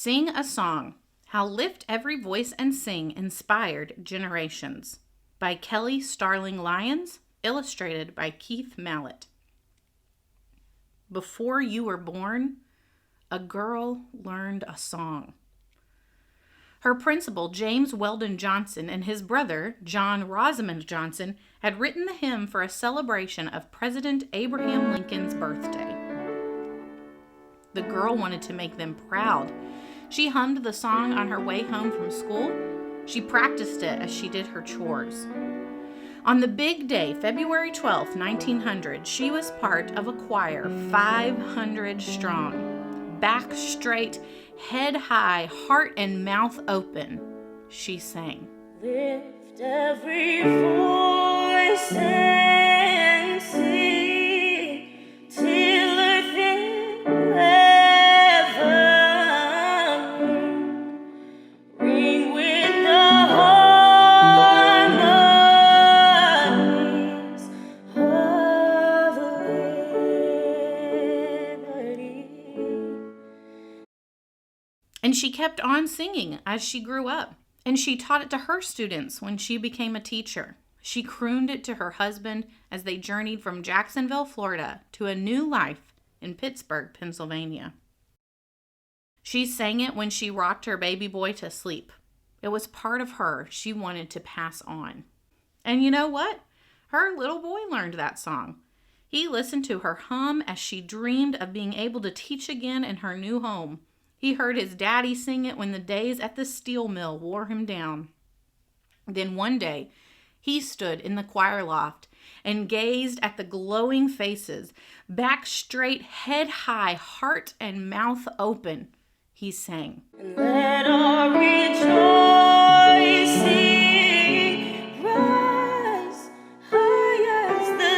Sing a Song, How Lift Every Voice and Sing Inspired Generations by Kelly Starling Lyons, illustrated by Keith Mallett. Before you were born, a girl learned a song. Her principal, James Weldon Johnson, and his brother, John Rosamond Johnson, had written the hymn for a celebration of President Abraham Lincoln's birthday. The girl wanted to make them proud. She hummed the song on her way home from school. She practiced it as she did her chores. On the big day, February 12, 1900, she was part of a choir 500 strong. Back straight, head high, heart and mouth open, she sang. Lift every voice and sing till earth and heaven ring with the harmonies of liberty. And she kept on singing as she grew up. And she taught it to her students when she became a teacher. She crooned it to her husband as they journeyed from Jacksonville, Florida, to a new life in Pittsburgh, Pennsylvania. She sang it when she rocked her baby boy to sleep. It was part of her she wanted to pass on. And you know what? Her little boy learned that song. He listened to her hum as she dreamed of being able to teach again in her new home. He heard his daddy sing it when the days at the steel mill wore him down. Then one day, he stood in the choir loft and gazed at the glowing faces, back straight, head high, heart and mouth open. He sang, Let our rejoicing rise high as the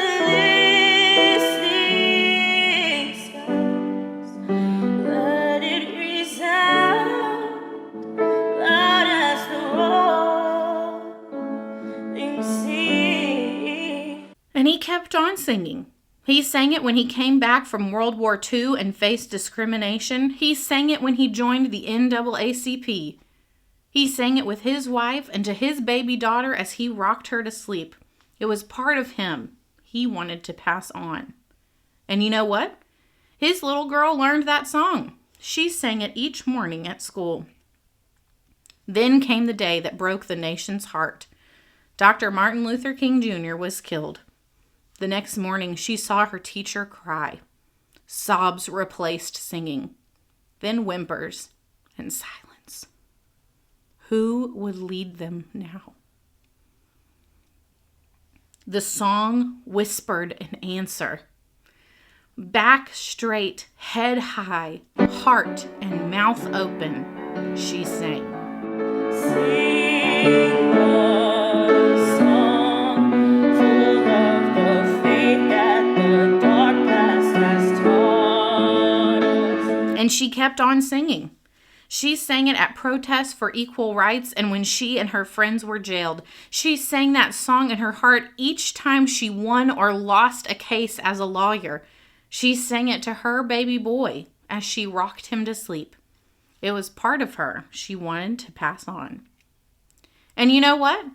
listening skies. Let it resound loud as the rolling sea. and he kept on singing. He sang it when he came back from World War II and faced discrimination. He sang it when he joined the NAACP. He sang it with his wife and to his baby daughter as he rocked her to sleep. It was part of him he wanted to pass on. And you know what? His little girl learned that song. She sang it each morning at school. Then came the day that broke the nation's heart. Dr. Martin Luther King Jr. was killed. The next morning, she saw her teacher cry. Sobs replaced singing, then whimpers and silence. Who would lead them now? The song whispered an answer. Back straight, head high, heart and mouth open, she sang. Sing a song full of the faith that the dark past has taught us. And she kept on singing. She sang it at protests for equal rights and when she and her friends were jailed. She sang that song in her heart each time she won or lost a case as a lawyer. She sang it to her baby boy as she rocked him to sleep. It was part of her she wanted to pass on. And you know what?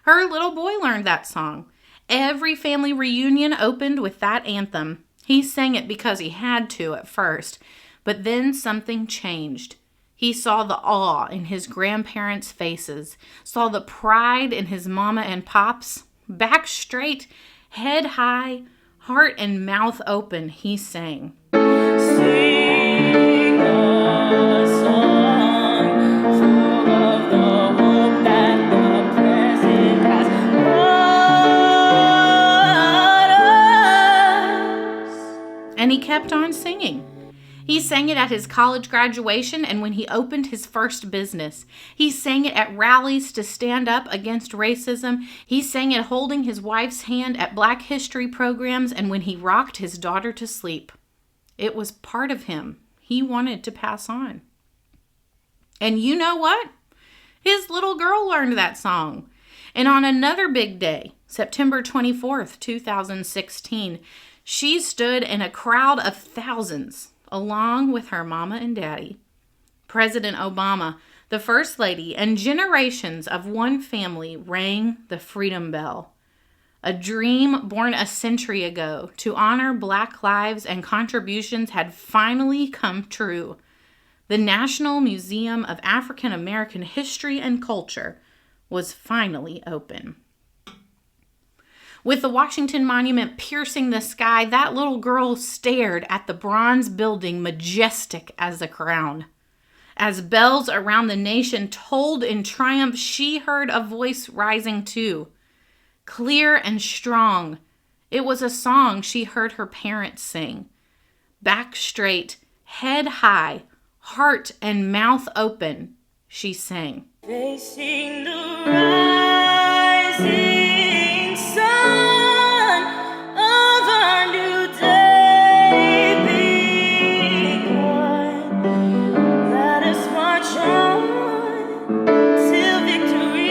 Her little boy learned that song. Every family reunion opened with that anthem. He sang it because he had to at first, but then something changed. He saw the awe in his grandparents' faces, saw the pride in his mama and pops. Back straight, head high, heart and mouth open, he sang. Sing a song full of the hope that the present has brought us. And he kept on singing. He sang it at his college graduation and when he opened his first business. He sang it at rallies to stand up against racism. He sang it holding his wife's hand at Black History programs and when he rocked his daughter to sleep. It was part of him he wanted to pass on. And you know what? His little girl learned that song. And on another big day, September 24th, 2016, she stood in a crowd of thousands along with her mama and daddy, President Obama, the First Lady, and generations of one family rang the freedom bell. A dream born a century ago to honor Black lives and contributions had finally come true. The National Museum of African American History and Culture was finally open. With the Washington Monument piercing the sky, that little girl stared at the bronze building, majestic as a crown. As bells around the nation tolled in triumph, she heard a voice rising too. Clear and strong, it was a song she heard her parents sing. Back straight, head high, heart and mouth open, she sang. Facing the rising sun of our new day begun. Let us march on till victory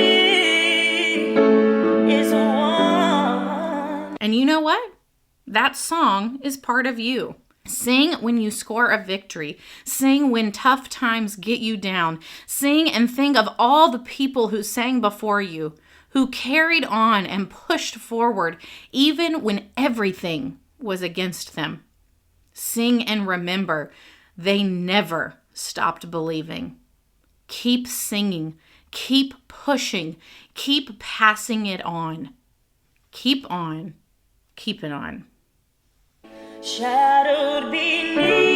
is won. And you know what? That song is part of you. Sing when you score a victory. Sing when tough times get you down. Sing and think of all the people who sang before you, who carried on and pushed forward even when everything was against them. Sing and remember, they never stopped believing. Keep singing, keep pushing, keep passing it on. Keep on, keep it on. Shadowed beneath